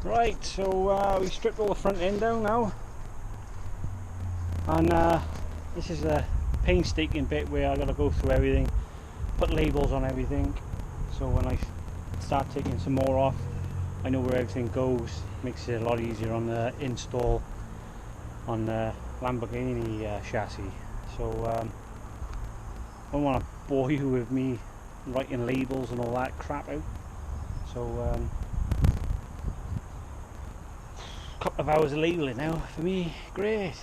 Right, so we stripped all the front end down now, and this is the painstaking bit where I got to go through everything, put labels on everything, so when I start taking some more off I know where everything goes. Makes it a lot easier on the install on the Lamborghini chassis. So I don't want to bore you with me writing labels and all that crap out, so couple of hours of labeling now for me. Great.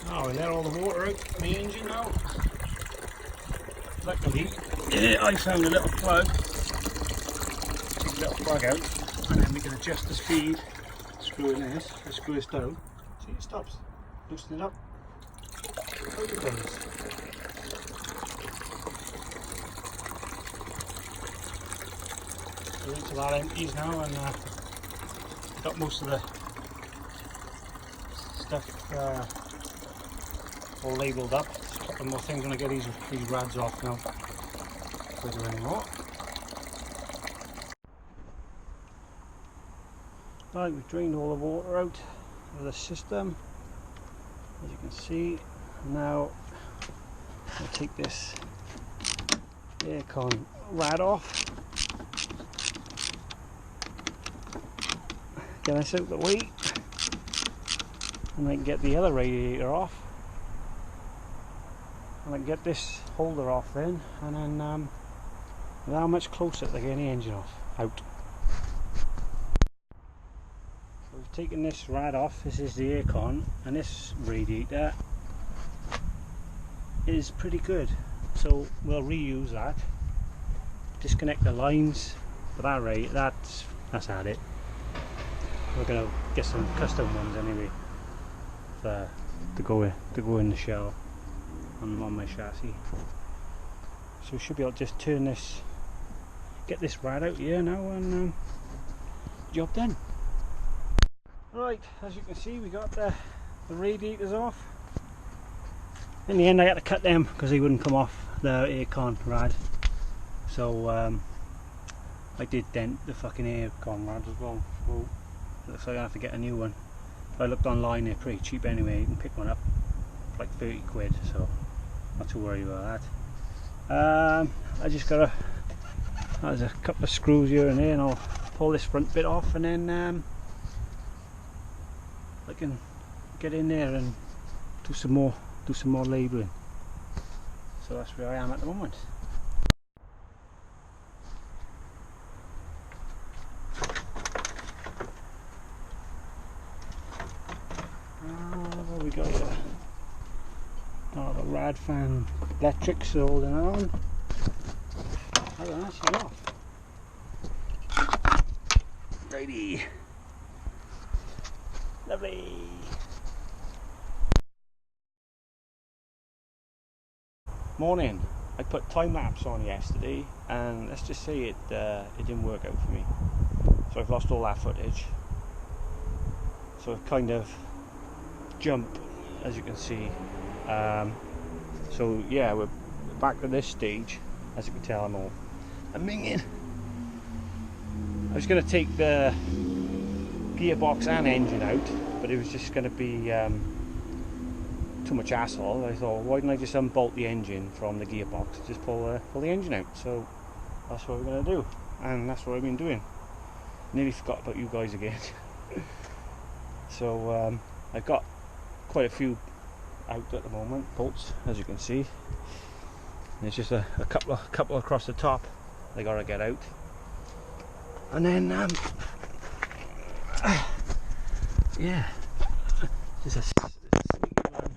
Oh, we let all the water out from the engine now. Luckily, I found a little plug. Take a little plug out, and then we can adjust the speed. Screw in this, I screw this down. See, it stops. Loosen it up. Out it goes. So into that empties now, and got most of the stuff all labelled up. Just a couple more things when I get these rads off now. Don't do any more. Right, we've drained all the water out of the system, as you can see. Now I'll take this aircon rad off. Get this out of the way, and I can get the other radiator off, and I can get this holder off then, and then how much closer to getting the engine out. So we've taken this rad off. This is the aircon, and this radiator is pretty good, so we'll reuse that. Disconnect the lines for that rate. That's had it. We're gonna get some custom ones anyway to go in the shell on my chassis. So we should be able to just turn this, get this rad out here now, and job done. Right, as you can see, we got the radiators off. In the end I had to cut them because they wouldn't come off the aircon rad. So I did dent the fucking aircon rad as well. So looks like I have to get a new one. I looked online, they're pretty cheap anyway. You can pick one up for like 30 quid, so not too worried about that. I just gotta, there's a couple of screws here and there, and I'll pull this front bit off, and then I can get in there and do some more labelling. So that's where I am at the moment. What we got here? Oh, the rad fan electrics are holding on. How do I shut off? Righty. Lovely. Morning. I put time lapse on yesterday, and let's just say it didn't work out for me. So I've lost all that footage. So I've kind of jumped, as you can see. So yeah, we're back to this stage. As you can tell, I'm minging. I was going to take the gearbox and engine out, but it was just going to be too much hassle. I thought, why didn't I just unbolt the engine from the gearbox and just pull the engine out? So that's what we're going to do, and that's what I've been doing. Nearly forgot about you guys again. So I've got quite a few out at the moment, bolts, as you can see. There's just a couple across the top they gotta get out, and then yeah, there's a sneaky one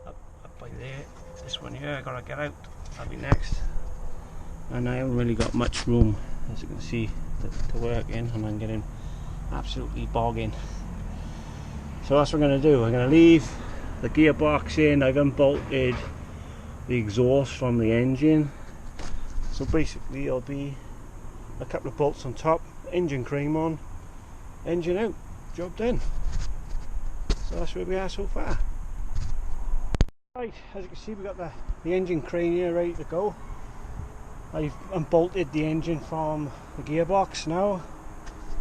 up by there. This one here I gotta get out. That'll be next. And I haven't really got much room, as you can see, to work in, and I'm getting absolutely bogging. So that's what I'm going to do. I'm going to leave the gearbox in. I've unbolted the exhaust from the engine. So basically it'll be a couple of bolts on top, engine cream on, engine out, job done. So that's where we are so far. Right, as you can see, we've got the engine crane here ready to go. I've unbolted the engine from the gearbox now,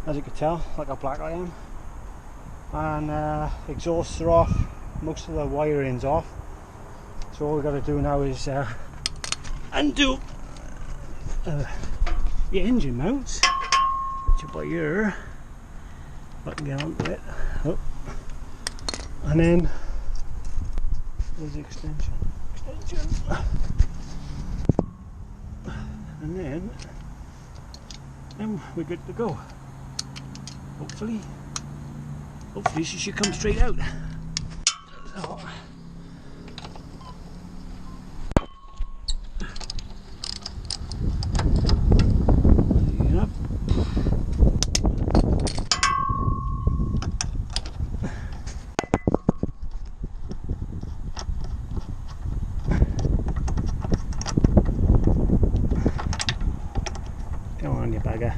as you can tell, like how black I am, and exhausts are off, most of the wiring's off, so all we've got to do now is undo the engine mounts, which are by here, if I can get onto it. Oh. And then there's the extension, and then we're good to go. Hopefully she should come straight out. So, come on, you bugger.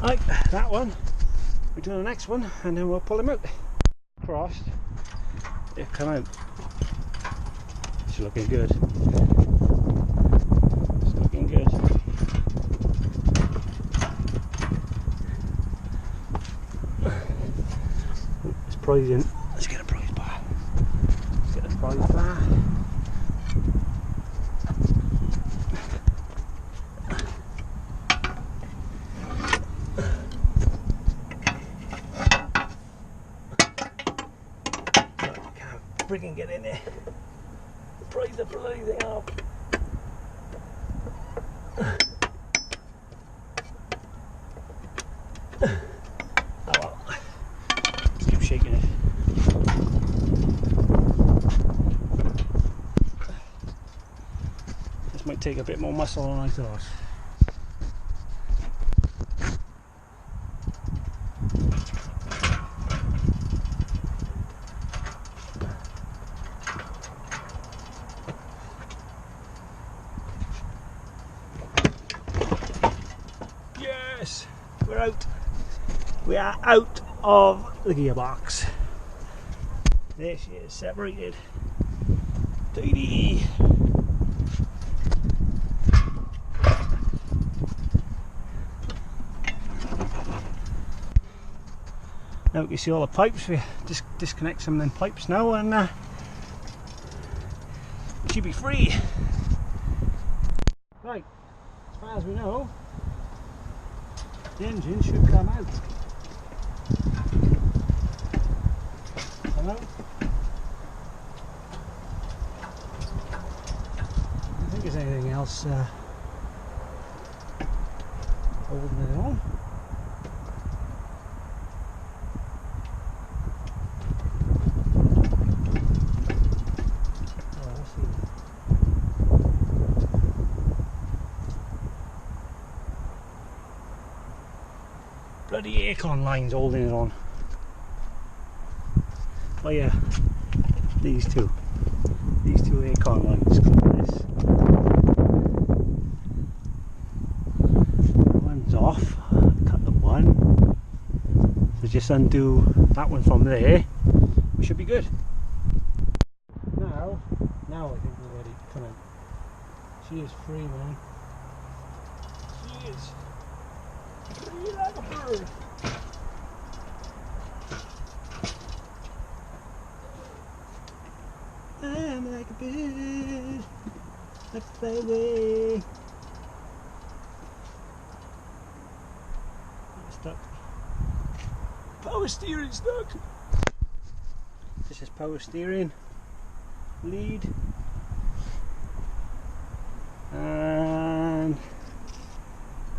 Right, that one. We'll do the next one and then we'll pull him out. Crossed. They've come out. It's looking good. It's looking good. It's prize in. Let's get a prize bar. Let's get a prize bar. Freaking get in there. Prise the bloody thing off. Oh well. Just keep shaking it. This might take a bit more muscle than I thought. Yes, we're out. We are out of the gearbox. There she is, separated. Tidy. Now we can see all the pipes. We disconnect some of them pipes now, and we should be free. Right, as far as we know, the engine should come out. Hello? I don't think there's anything else holding it on. Oh, let's see. Bloody aircon lines holding it on. Oh yeah, these two aircon lines. This one's off. Cut the one. So just undo that one from there. We should be good. Now I think we're ready to come out. She is free, man. She is. Free like a bird. I'm like a bird, I fly away. I'm stuck. Power steering stuck. This is power steering, lead, and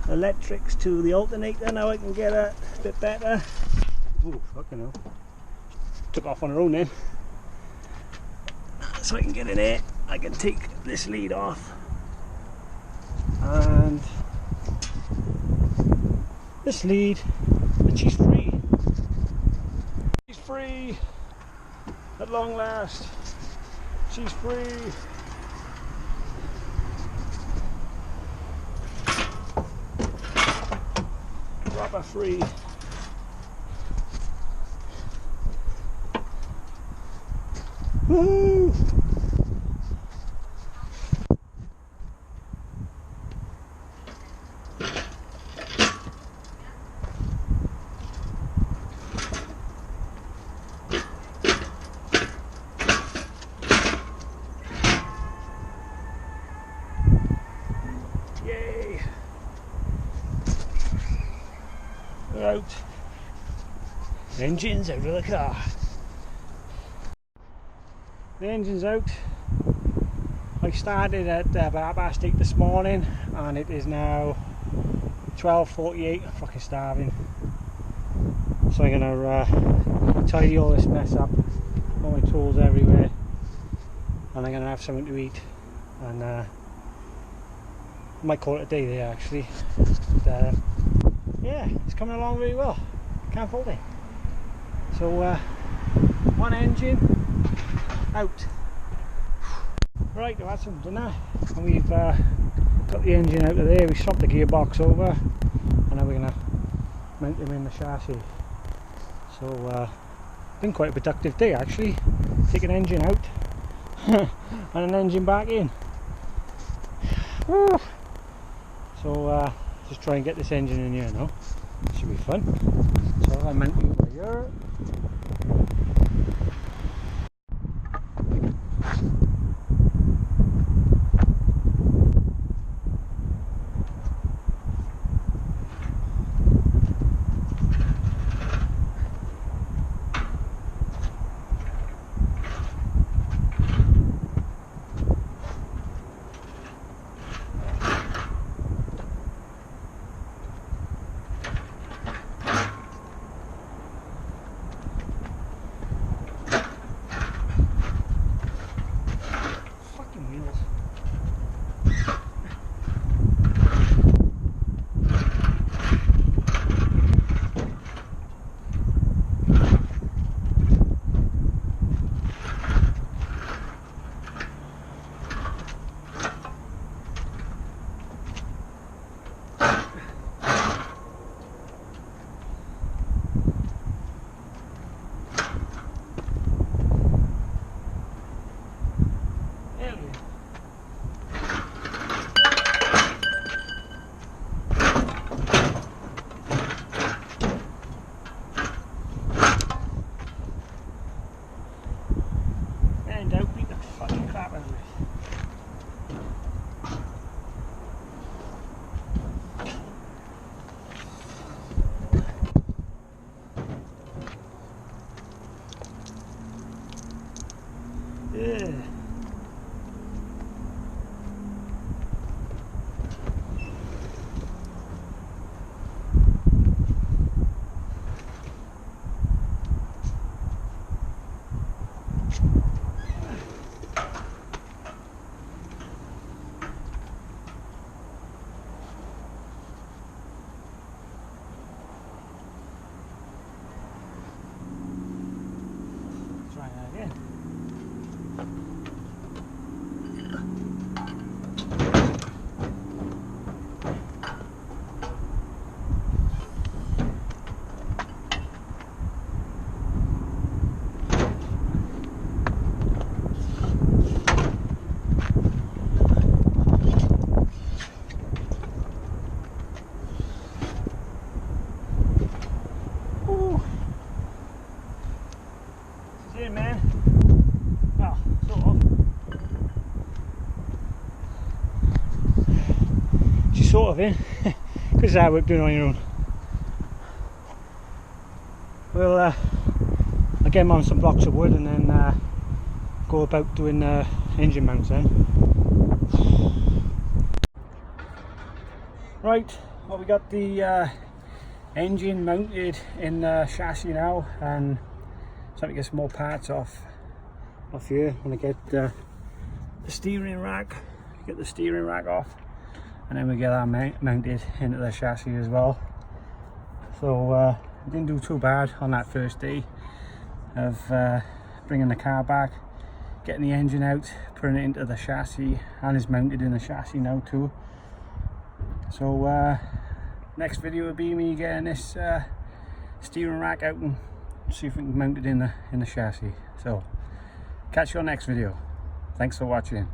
electrics to the alternator. Now I can get a bit better. Ooh, fucking hell. Took off on her own then. So I can get in here, I can take this lead off and this lead, and she's free. She's free at long last. She's free. Proper free. Woo! Yay! We're out. The engine's out of the car. The engine's out. I started at about 8:30 this morning and it is now 12:48. I'm fucking starving. So I'm gonna tidy all this mess up. All my tools everywhere. And I'm gonna have something to eat. And I might call it a day there actually. But, yeah, it's coming along really well. Can't fault it. So one engine out. Right, I've had some dinner and we've got the engine out of there. We swapped the gearbox over and now we're going to mount him in the chassis. So been quite a productive day actually. Take an engine out and an engine back in. Woo. So just try and get this engine in here now. Should be fun. So I'll mount you over here. Yeah. Try that again. In, man. Well, sort of. She's sort of in. Because it's hard work doing it on your own. We'll I'll get him on some blocks of wood and then go about doing engine mounts then. Right, well, we got the engine mounted in the chassis now, and so to get some more parts off here. I'm gonna get the steering rack, off, and then we get that mounted into the chassis as well. So didn't do too bad on that first day of bringing the car back, getting the engine out, putting it into the chassis, and it's mounted in the chassis now too. So next video will be me getting this steering rack out and see if we can mount it in the chassis. So Catch you on next video. Thanks for watching.